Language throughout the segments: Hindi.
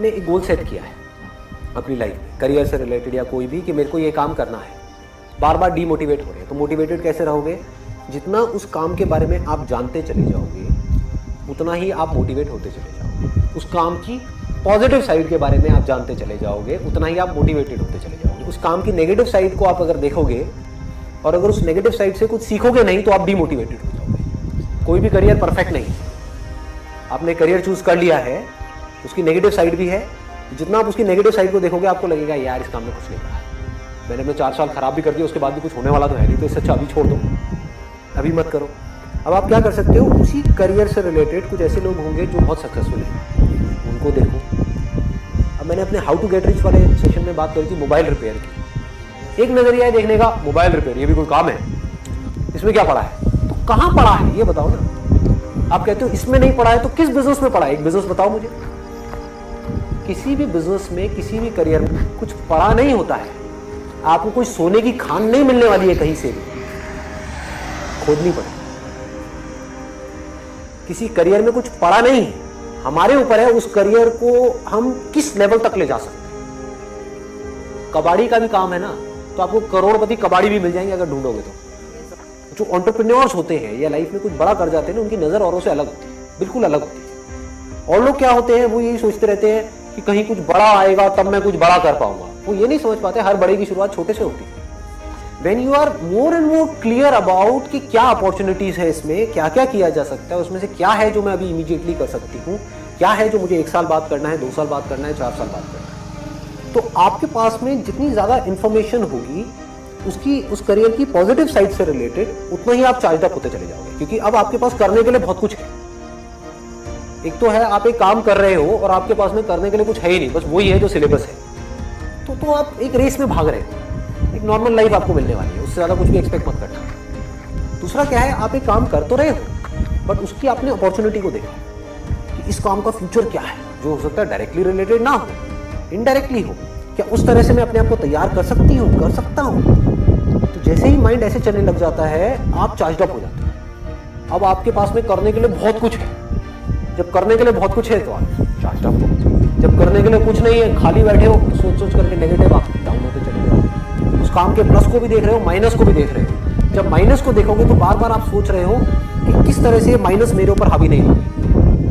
आपने एक गोल सेट किया है अपनी लाइफ में, करियर से रिलेटेड या कोई भी, कि मेरे को ये काम करना है, बार बार डीमोटिवेट हो रहे हैं, तो मोटिवेटेड कैसे रहोगे? जितना उस काम के बारे में आप जानते चले जाओगे उतना ही आप मोटिवेट होते चले जाओगे। उस काम की पॉजिटिव साइड के बारे में आप जानते चले जाओगे उतना ही आप मोटिवेटेड होते चले जाओगे। उस काम की नेगेटिव साइड को आप अगर देखोगे और अगर उस नेगेटिव साइड से कुछ सीखोगे नहीं तो आप डीमोटिवेटेड हो जाओगे। कोई भी करियर परफेक्ट नहीं। आपने करियर चूज कर लिया है, उसकी नेगेटिव साइड भी है, जितना आप उसकी नेगेटिव साइड को देखोगे आपको लगेगा यार इस काम में कुछ नहीं पड़ा, मैंने अपने 4 साल खराब भी कर दिया, उसके बाद भी कुछ होने वाला तो है नहीं, तो इससे अच्छा अभी छोड़ दो, अभी मत करो। अब आप क्या कर सकते हो, उसी करियर से रिलेटेड कुछ ऐसे लोग होंगे जो बहुत सक्सेसफुल हैं, उनको देखो। अब मैंने अपने हाउ टू गेट रिच वाले सेशन में बात करी थी मोबाइल रिपेयर की। एक नजरिया है देखने का, मोबाइल रिपेयर ये भी कोई काम है, इसमें क्या पड़ा है? तो कहाँ पड़ा है ये बताओ ना। आप कहते हो इसमें नहीं पड़ा है, तो किस बिजनेस में पड़ा है? एक बिजनेस बताओ मुझे। किसी भी बिजनेस में, किसी भी करियर में कुछ पड़ा नहीं होता है। आपको कोई सोने की खान नहीं मिलने वाली है, कहीं से भी खोदनी पड़े। किसी करियर में कुछ पड़ा नहीं है, हमारे ऊपर है उस करियर को हम किस लेवल तक ले जा सकते हैं। कबाड़ी का भी काम है ना, तो आपको करोड़पति कबाड़ी भी मिल जाएंगे अगर ढूंढोगे तो। जो एंटरप्रेन्योर्स होते हैं या लाइफ में कुछ बड़ा कर जाते हैं ना, उनकी नजर औरों से अलग होती है, बिल्कुल अलग होती है। और लोग क्या होते हैं, वो यही सोचते रहते हैं कि कहीं कुछ बड़ा आएगा तब मैं कुछ बड़ा कर पाऊंगा। वो ये नहीं समझ पाते हर बड़े की शुरुआत छोटे से होती है। When you are more and more clear about कि क्या अपॉर्चुनिटीज है इसमें, क्या क्या किया जा सकता है, उसमें से क्या है जो मैं अभी इमीडिएटली कर सकती हूँ, क्या है जो मुझे 1 साल बाद करना है, 2 साल बाद करना है, 4 साल बाद करना है, तो आपके पास में जितनी ज्यादा इंफॉर्मेशन होगी उसकी, उस करियर की पॉजिटिव साइड से रिलेटेड, उतना ही आप चार्ज अप होते चले जाओगे। क्योंकि अब आपके पास करने के लिए बहुत कुछ है। एक तो है आप एक काम कर रहे हो और आपके पास में करने के लिए कुछ है ही नहीं, बस वही है जो सिलेबस है, तो आप एक रेस में भाग रहे हो। एक नॉर्मल लाइफ आपको मिलने वाली है, उससे ज्यादा कुछ भी एक्सपेक्ट मत करना। दूसरा क्या है, आप एक काम कर तो रहे हो बट उसकी आपने अपॉर्चुनिटी को देखा कि इस काम का फ्यूचर क्या है, जो हो सकता है डायरेक्टली रिलेटेड ना हो, इनडायरेक्टली हो। क्या उस तरह से मैं अपने आप को तैयार कर सकती हूँ, कर सकता हूँ? तो जैसे ही माइंड ऐसे चलने लग जाता है, आप चार्ज अप हो जाते हैं। अब आपके पास में करने के लिए बहुत कुछ है। जब करने के लिए बहुत कुछ है तो आप चार्ज अप हो। जब करने के लिए कुछ नहीं है, खाली बैठे हो, सोच सोच करके नेगेटिव आप डाउन होते चले जाओ। उस काम के प्लस को भी देख रहे हो, माइनस को भी देख रहे हो। जब माइनस को देखोगे तो बार बार आप सोच रहे हो कि किस तरह से माइनस मेरे ऊपर हावी नहीं होगी।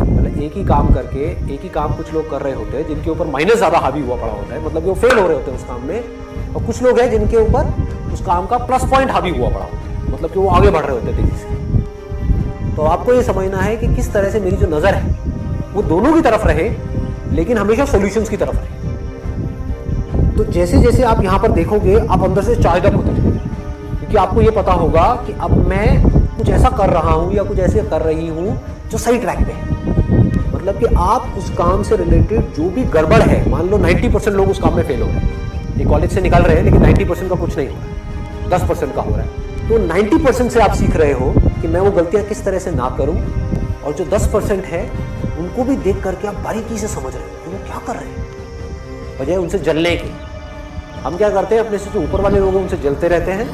मतलब एक ही काम करके, एक ही काम कुछ लोग कर रहे होते हैं जिनके ऊपर माइनस ज्यादा हावी हुआ पड़ा होता है, मतलब वो फेल हो रहे होते हैं उस काम में, और कुछ लोग हैं जिनके ऊपर उस काम का प्लस पॉइंट हावी हुआ पड़ा होता है, मतलब कि वो आगे बढ़ रहे होते हैं तेजी से। तो आपको ये समझना है कि किस तरह से मेरी जो नजर है वो दोनों की तरफ रहे, लेकिन हमेशा सॉल्यूशंस की तरफ रहे। तो जैसे जैसे आप यहां पर देखोगे, आप अंदर से चार्ज अप होते जाओगे, क्योंकि आपको ये पता होगा कि अब मैं कुछ ऐसा कर रहा हूं या कुछ ऐसे कर रही हूं जो सही ट्रैक पे है। मतलब कि आप उस काम से रिलेटेड जो भी गड़बड़ है, मान लो 90% लोग उस काम में फेल हो रहे हैं, ये कॉलेज से निकल रहे हैं लेकिन 90% का कुछ नहीं हो रहा है, 10% का हो रहा है। तो 90% से आप सीख रहे हो कि मैं वो गलतियां किस तरह से ना करूं, और जो 10% है उनको भी देख करके आप बारीकी से समझ रहे हो कि वो क्या कर रहे हैं, बजाय उनसे जलने के। हम क्या करते हैं, अपने से जो ऊपर वाले लोग हैं उनसे जलते रहते हैं,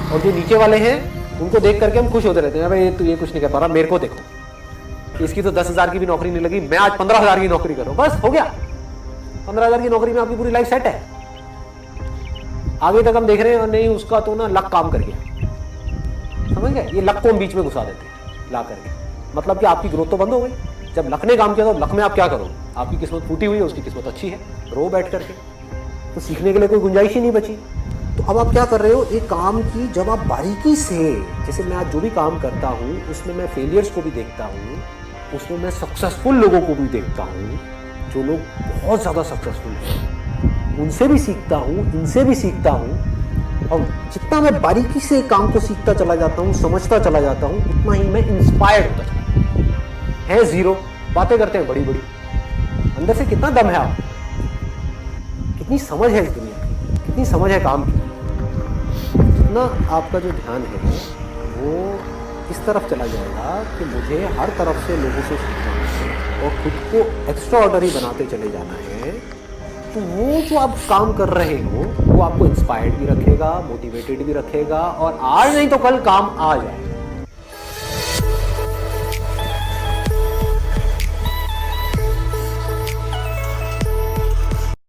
और जो नीचे वाले हैं उनको देख करके हम खुश होते रहते हैं, भाई तो ये कुछ नहीं कर पा रहा, मेरे को देखो, इसकी तो 10,000 की भी नौकरी नहीं लगी, मैं आज 15,000 की नौकरी करूं, बस हो गया। 15,000 की नौकरी में आपकी पूरी लाइफ सेट है। आगे तक हम देख रहे हैं, और नहीं उसका तो ना लक काम कर गया, समझ गए? ये लक को हम बीच में घुसा देते हैं ला करके, मतलब कि आपकी ग्रोथ तो बंद हो गई। जब लक ने काम किया तो लक में आप क्या करो, आपकी किस्मत फूटी हुई है, उसकी किस्मत अच्छी है, रो बैठ करके, तो सीखने के लिए कोई गुंजाइश ही नहीं बची। तो अब आप क्या कर रहे हो, एक काम की जब आप बारीकी से, जैसे मैं आज जो भी काम करता हूँ उसमें मैं फेलियर्स को भी देखता हूँ, उसमें मैं सक्सेसफुल लोगों को भी देखता हूँ, जो लोग बहुत ज़्यादा सक्सेसफुल हैं, उनसे भी सीखता हूँ, इनसे भी सीखता हूँ। और जितना मैं बारीकी से काम को सीखता चला जाता हूँ, समझता चला जाता हूँ, उतना ही मैं इंस्पायर्ड होता चला जाता हूँ। है जीरो, बातें करते हैं बड़ी बड़ी, अंदर से कितना दम है आप, कितनी समझ है इस दुनिया की, कितनी समझ है काम की। जितना आपका जो ध्यान है वो इस तरफ चला जाएगा कि मुझे हर तरफ से लोगों से सीखना है और खुद को एक्स्ट्रा ऑर्डनरी बनाते चले जाना है, तो वो जो आप काम कर रहे हो वो आपको इंस्पायर्ड भी रखेगा, मोटिवेटेड भी रखेगा, और आज नहीं तो कल काम आ जाएगा।